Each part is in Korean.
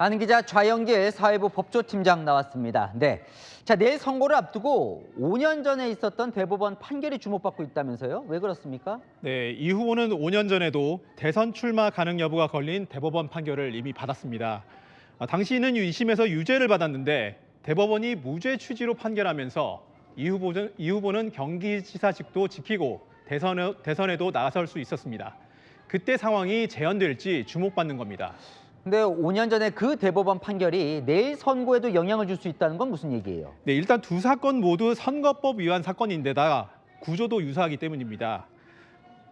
아는 기자 좌영길 사회부 법조팀장 나왔습니다. 네. 자, 내일 선고를 앞두고 5년 전에 있었던 대법원 판결이 주목받고 있다면서요? 왜 그렇습니까? 네, 이 후보는 5년 전에도 대선 출마 가능 여부가 걸린 대법원 판결을 이미 받았습니다. 당시는 1심에서 유죄를 받았는데 대법원이 무죄 취지로 판결하면서 이 후보는 경기지사직도 지키고 대선에도 나설 수 있었습니다. 그때 상황이 재현될지 주목받는 겁니다. 근데 5년 전에 그 대법원 판결이 내일 선고에도 영향을 줄 수 있다는 건 무슨 얘기예요? 네, 일단 두 사건 모두 선거법 위반 사건인데다 구조도 유사하기 때문입니다.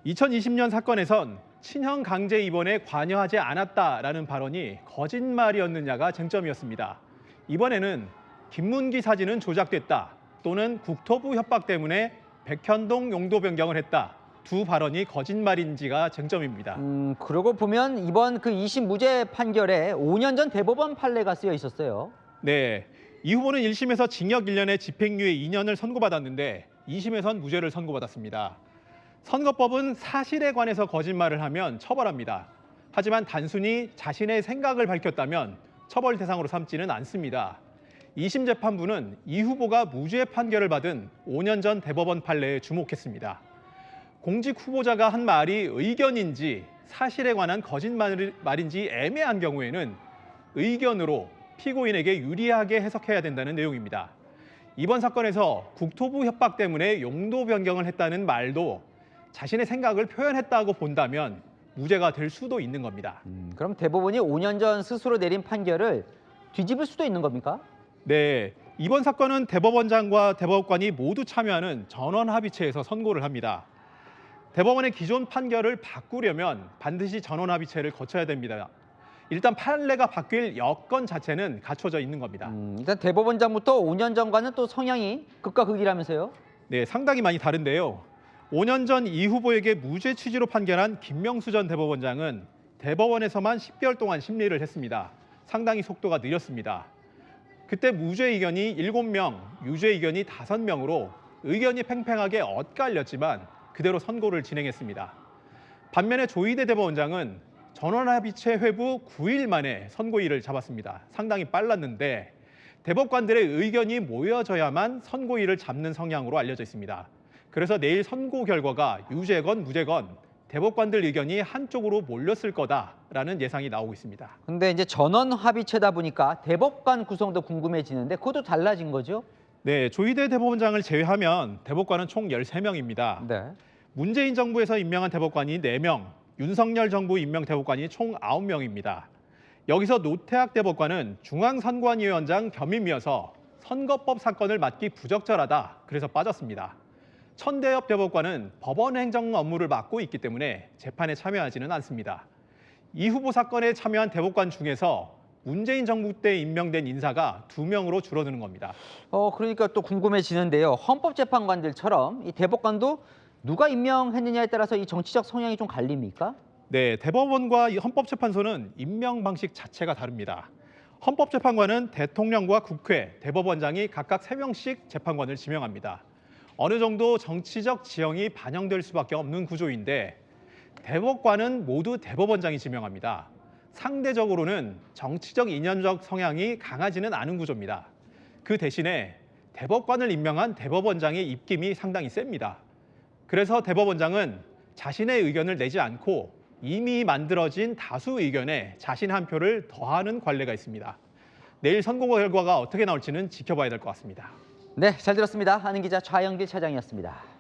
2020년 사건에선 친형 강제 입원에 관여하지 않았다라는 발언이 거짓말이었느냐가 쟁점이었습니다. 이번에는 김문기 사진은 조작됐다 또는 국토부 협박 때문에 백현동 용도 변경을 했다. 두 발언이 거짓말인지가 쟁점입니다. 그러고 보면 이번 그 2심 무죄 판결에 5년 전 대법원 판례가 쓰여 있었어요. 네, 이 후보는 1심에서 징역 1년에 집행유예 2년을 선고받았는데 2심에선 무죄를 선고받았습니다. 선거법은 사실에 관해서 거짓말을 하면 처벌합니다. 하지만 단순히 자신의 생각을 밝혔다면 처벌 대상으로 삼지는 않습니다. 2심 재판부는 이 후보가 무죄 판결을 받은 5년 전 대법원 판례에 주목했습니다. 공직 후보자가 한 말이 의견인지 사실에 관한 거짓말인지 애매한 경우에는 의견으로 피고인에게 유리하게 해석해야 된다는 내용입니다. 이번 사건에서 국토부 협박 때문에 용도 변경을 했다는 말도 자신의 생각을 표현했다고 본다면 무죄가 될 수도 있는 겁니다. 그럼 대법원이 5년 전 스스로 내린 판결을 뒤집을 수도 있는 겁니까? 네, 이번 사건은 대법원장과 대법관이 모두 참여하는 전원합의체에서 선고를 합니다. 대법원의 기존 판결을 바꾸려면 반드시 전원합의체를 거쳐야 됩니다. 일단 판례가 바뀔 여건 자체는 갖춰져 있는 겁니다. 일단 대법원장부터 5년 전과는 또 성향이 극과 극이라면서요? 네, 상당히 많이 다른데요. 5년 전 이 후보에게 무죄 취지로 판결한 김명수 전 대법원장은 대법원에서만 10개월 동안 심리를 했습니다. 상당히 속도가 느렸습니다. 그때 무죄 의견이 7명, 유죄 의견이 5명으로 의견이 팽팽하게 엇갈렸지만 그대로 선고를 진행했습니다. 반면에 조희대 대법원장은 전원합의체 회부 9일 만에 선고일을 잡았습니다. 상당히 빨랐는데 대법관들의 의견이 모여져야만 선고일을 잡는 성향으로 알려져 있습니다. 그래서 내일 선고 결과가 유죄건 무죄건 대법관들 의견이 한쪽으로 몰렸을 거다라는 예상이 나오고 있습니다. 근데 이제 전원 합의체다 보니까 대법관 구성도 궁금해지는데 그것도 달라진 거죠? 네, 조희대 대법원장을 제외하면 대법관은 총 13명입니다. 네. 문재인 정부에서 임명한 대법관이 4명, 윤석열 정부 임명 대법관이 총 9명입니다. 여기서 노태학 대법관은 중앙선관위원장 겸임이어서 선거법 사건을 맡기 부적절하다, 그래서 빠졌습니다. 천대엽 대법관은 법원 행정 업무를 맡고 있기 때문에 재판에 참여하지는 않습니다. 이 후보 사건에 참여한 대법관 중에서 문재인 정부 때 임명된 인사가 2명으로 줄어드는 겁니다. 그러니까 또 궁금해지는데요. 헌법재판관들처럼 이 대법관도 누가 임명했느냐에 따라서 이 정치적 성향이 좀 갈립니까? 네, 대법원과 헌법재판소는 임명 방식 자체가 다릅니다. 헌법재판관은 대통령과 국회, 대법원장이 각각 3명씩 재판관을 지명합니다. 어느 정도 정치적 지형이 반영될 수밖에 없는 구조인데 대법관은 모두 대법원장이 지명합니다. 상대적으로는 정치적 이념적 성향이 강하지는 않은 구조입니다. 그 대신에 대법관을 임명한 대법원장의 입김이 상당히 셉니다. 그래서 대법원장은 자신의 의견을 내지 않고 이미 만들어진 다수 의견에 자신 한 표를 더하는 관례가 있습니다. 내일 선고 결과가 어떻게 나올지는 지켜봐야 될 것 같습니다. 네, 잘 들었습니다. 아는 기자 좌영길 차장이었습니다.